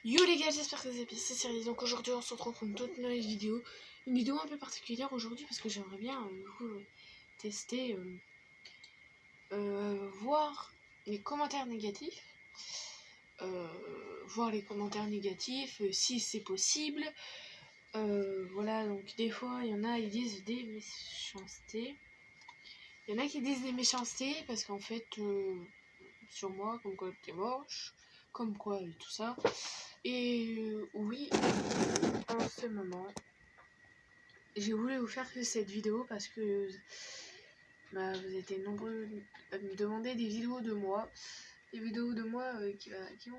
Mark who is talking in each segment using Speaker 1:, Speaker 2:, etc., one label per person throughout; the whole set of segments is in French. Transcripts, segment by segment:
Speaker 1: Yo les gars, j'espère que vous allez bien, c'est Cyril. Donc aujourd'hui on se retrouve pour une toute nouvelle vidéo. Une vidéo un peu particulière aujourd'hui parce que j'aimerais bien tester, voir les commentaires négatifs. Voir les commentaires négatifs, si c'est possible. Voilà, donc des fois il y en a, ils disent des méchancetés. Il y en a qui disent des méchancetés parce qu'en fait, sur moi, comme quoi t'es moche, comme quoi tout ça. Et oui, en ce moment, j'ai voulu vous faire cette vidéo parce que vous étiez nombreux à me demander des vidéos de moi. Des vidéos de moi qui vont...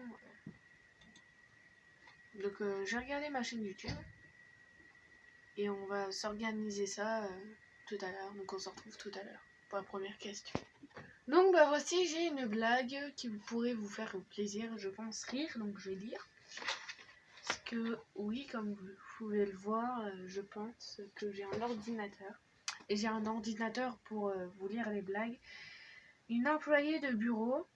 Speaker 1: Donc j'ai regardé ma chaîne YouTube et on va s'organiser ça tout à l'heure. Donc on se retrouve tout à l'heure pour la première question. Donc voici, j'ai une blague qui pourrait vous faire plaisir, je pense rire, donc je vais lire. Parce que oui, comme vous pouvez le voir, je pense que j'ai un ordinateur. Et j'ai un ordinateur pour vous lire les blagues. Une employée de bureau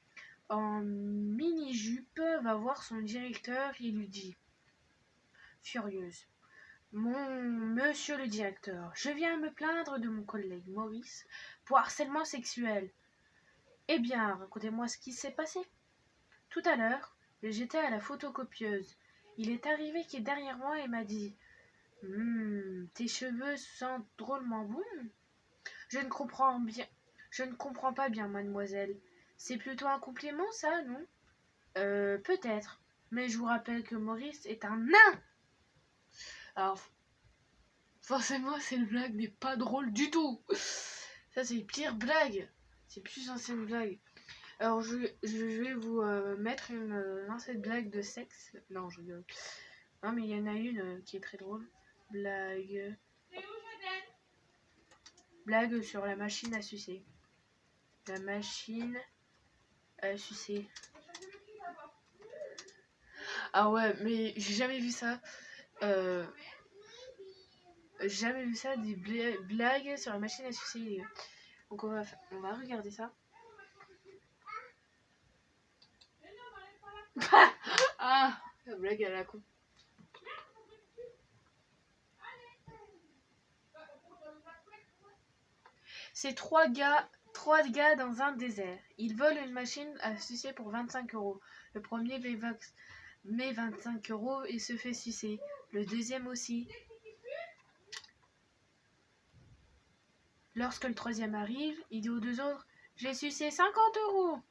Speaker 1: en mini-jupe va voir son directeur et lui dit, furieuse, monsieur le directeur, je viens me plaindre de mon collègue Maurice pour harcèlement sexuel. Eh bien, racontez-moi ce qui s'est passé. Tout à l'heure, j'étais à la photocopieuse. Il est arrivé qui est derrière moi et m'a dit « Tes cheveux sentent drôlement bon. Je ne comprends pas bien, mademoiselle. C'est plutôt un compliment, ça, non ? Peut-être. Mais je vous rappelle que Maurice est un nain. » Alors, forcément, cette blague n'est pas drôle du tout. Ça, c'est pire blague. C'est plus ancienne blague. Alors, je vais vous mettre une ancienne blague de sexe. Non, je rigole. Non, mais il y en a une qui est très drôle. Blague sur la machine à sucer. La machine à sucer. Ah ouais, mais j'ai jamais vu ça. Jamais vu ça, des blagues sur la machine à sucer. Donc on va regarder ça. Ah, la blague à la con. C'est trois gars dans un désert. Ils volent une machine à sucer pour 25 €. Le premier met 25 € et se fait sucer. Le deuxième aussi. Lorsque le troisième arrive, il dit aux deux autres « J'ai sucé 50 €.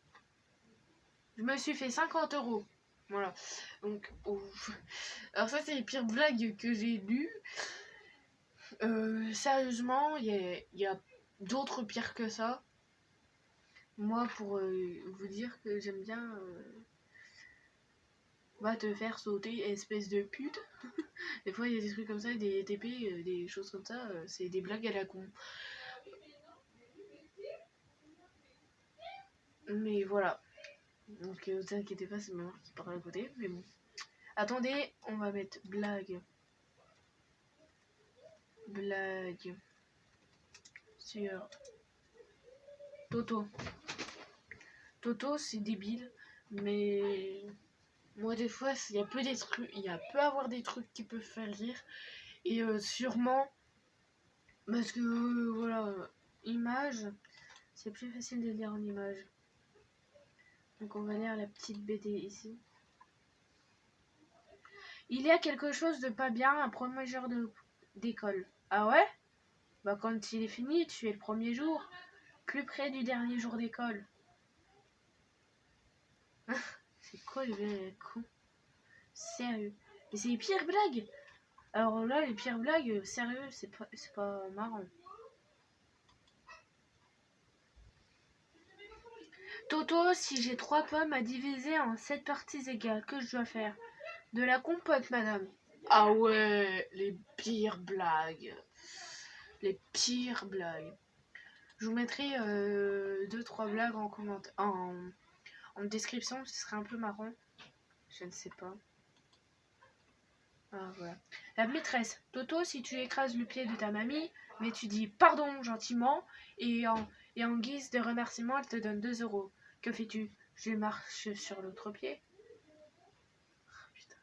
Speaker 1: Je me suis fait 50 €. Voilà. Donc, alors ça, c'est les pires blagues que j'ai lues. Sérieusement, il y a d'autres pires que ça. Moi, pour vous dire que j'aime bien... va te faire sauter, espèce de pute. Des fois, il y a des trucs comme ça, des TP, des choses comme ça. C'est des blagues à la con. Mais voilà. Donc, vous inquiétez pas, c'est ma mère qui parle à côté. Mais bon. Attendez, on va mettre blague. Blague. Sur Toto. Toto, c'est débile. Mais... moi, des fois, il y peut avoir des trucs qui peuvent faire rire. Et sûrement, parce que, voilà, image, c'est plus facile de lire en image. Donc on va lire la petite BD ici. Il y a quelque chose de pas bien un premier jour d'école. Ah ouais ? Bah quand il est fini, tu es le premier jour, plus près du dernier jour d'école. C'est quoi le con ? Sérieux. Mais c'est les pires blagues. Alors là, les pires blagues, sérieux, c'est pas marrant. Toto, si j'ai 3 pommes à diviser en 7 parties égales, que je dois faire ? De la compote, madame. Ah ouais, les pires blagues. Les pires blagues. Je vous mettrai 2-3 blagues en commentaire, en description, ce serait un peu marrant. Je ne sais pas. Ah voilà. La maîtresse. Toto, si tu écrases le pied de ta mamie, mais tu dis pardon gentiment, et en guise de remerciement, elle te donne 2 €. Que fais-tu ? Je marche sur l'autre pied. Oh, putain.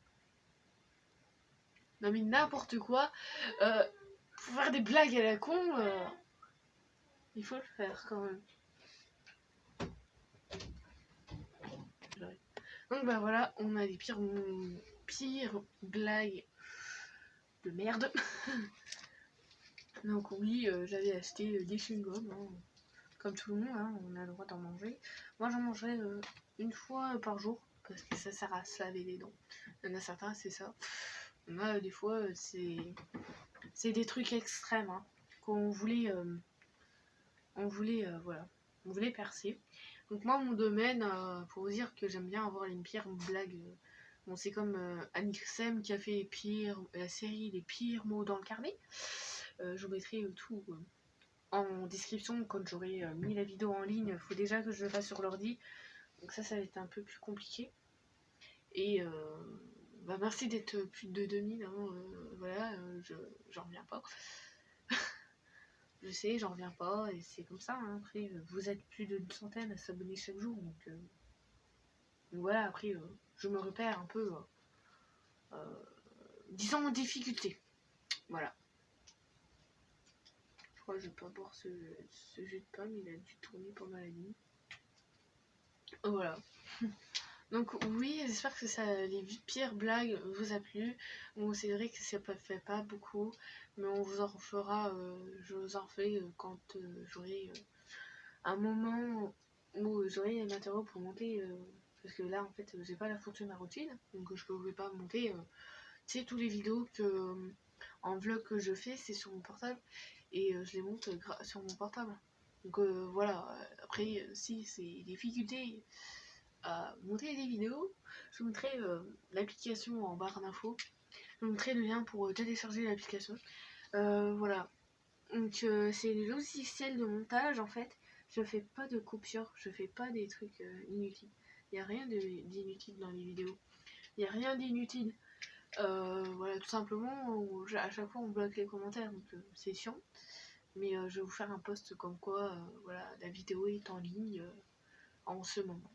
Speaker 1: Non mais n'importe quoi. Pour faire des blagues à la con, il faut le faire quand même. Donc bah voilà, on a les pires blagues de merde. Donc oui, j'avais acheté des chewing-gums, hein. Comme tout le monde, hein, on a le droit d'en manger. Moi j'en mangerai une fois par jour, parce que ça sert à se laver les dents. Il y en a certains, c'est ça. Moi, des fois, c'est des trucs extrêmes, hein, qu'on voulait, voilà, on voulait percer. Donc moi, mon domaine, pour vous dire que j'aime bien avoir les pires blagues. Bon, c'est comme Annick Sem qui a fait la série Les pires mots dans le carnet. Je vous mettrai tout en description quand j'aurai mis la vidéo en ligne. Il faut déjà que je le fasse sur l'ordi. Donc ça va être un peu plus compliqué. Et bah merci d'être plus de 2000. Hein, voilà, j'en reviens pas. Je sais, j'en reviens pas. Et c'est comme ça. Hein. Après, vous êtes plus d'une centaine à s'abonner chaque jour. Donc voilà, après, je me repère un peu. Disons en difficulté. Voilà. Je crois que je vais pas boire ce jus de pomme, il a dû tourner pendant la nuit. Voilà. Donc oui, j'espère que les pires blagues vous a plu. Bon, c'est vrai que ça ne fait pas beaucoup, mais on vous en fera, je vous en ferai quand j'aurai un moment où j'aurai un matériau pour monter. Parce que là, en fait, j'ai pas la fortune à routine, donc je pouvais pas monter. Tu sais, tous les vidéos en vlog que je fais, c'est sur mon portable. Et je les monte sur mon portable. Donc voilà, après, si c'est des difficultés à monter des vidéos, je vous mettrai l'application en barre d'infos. Je vous mettrai le lien pour télécharger l'application. Voilà. Donc c'est le logiciel de montage en fait. Je fais pas de coupures, je fais pas des trucs inutiles. Il n'y a rien d'inutile dans les vidéos. Il n'y a rien d'inutile. Voilà, tout simplement, à chaque fois on bloque les commentaires, donc c'est chiant. Mais je vais vous faire un post comme quoi voilà, la vidéo est en ligne en ce moment.